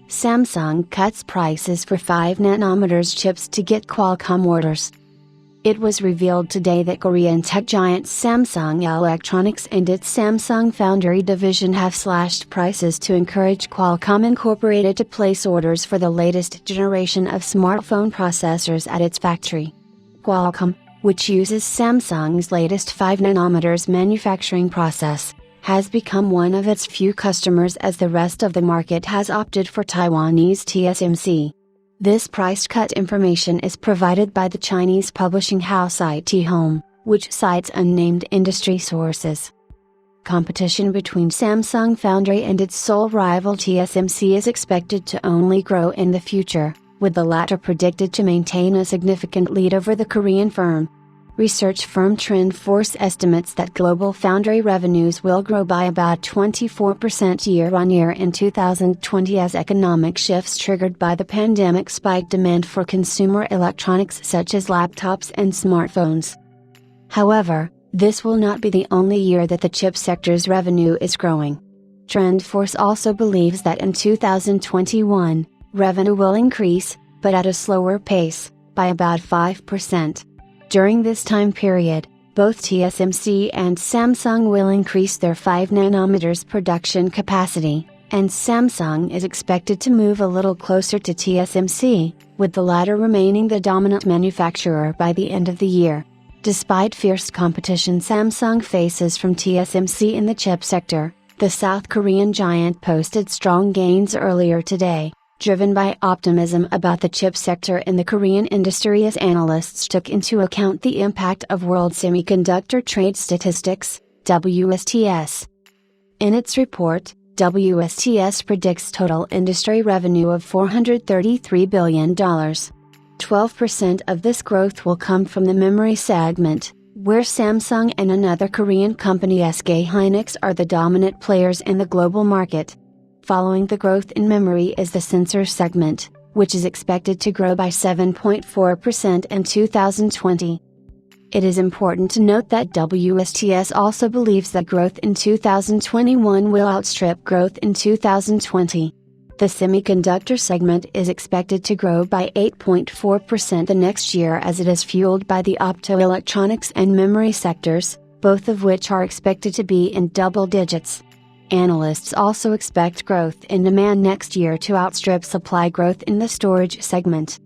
Samsung cuts prices for 5nm chips to get Qualcomm orders. It was revealed today that Korean tech giant Samsung Electronics and its Samsung Foundry division have slashed prices to encourage Qualcomm Incorporated to place orders for the latest generation of smartphone processors at its factory. Qualcomm, which uses Samsung's latest 5nm manufacturing process, has become one of its few customers as the rest of the market has opted for Taiwanese TSMC. This price cut information is provided by the Chinese publishing house IT Home, which cites unnamed industry sources. Competition between Samsung Foundry and its sole rival TSMC is expected to only grow in the future, with the latter predicted to maintain a significant lead over the Korean firm. Research firm TrendForce estimates that global foundry revenues will grow by about 24% year-on-year in 2020 as economic shifts triggered by the pandemic spike demand for consumer electronics such as laptops and smartphones. However, this will not be the only year that the chip sector's revenue is growing. TrendForce also believes that in 2021, revenue will increase, but at a slower pace, by about 5%. During this time period, both TSMC and Samsung will increase their 5nm production capacity, and Samsung is expected to move a little closer to TSMC, with the latter remaining the dominant manufacturer by the end of the year. Despite fierce competition Samsung faces from TSMC in the chip sector, the South Korean giant posted strong gains earlier today, driven by optimism about the chip sector in the Korean industry as analysts took into account the impact of World Semiconductor Trade Statistics, WSTS. In its report, WSTS predicts total industry revenue of $433 billion. 12% of this growth will come from the memory segment, where Samsung and another Korean company SK hynix are the dominant players in the global market. Following the growth in memory is the sensor segment, which is expected to grow by 7.4% in 2020. It is important to note that WSTS also believes that growth in 2021 will outstrip growth in 2020. The semiconductor segment is expected to grow by 8.4% the next year as it is fueled by the optoelectronics and memory sectors, both of which are expected to be in double digits. Analysts also expect growth in demand next year to outstrip supply growth in the storage segment.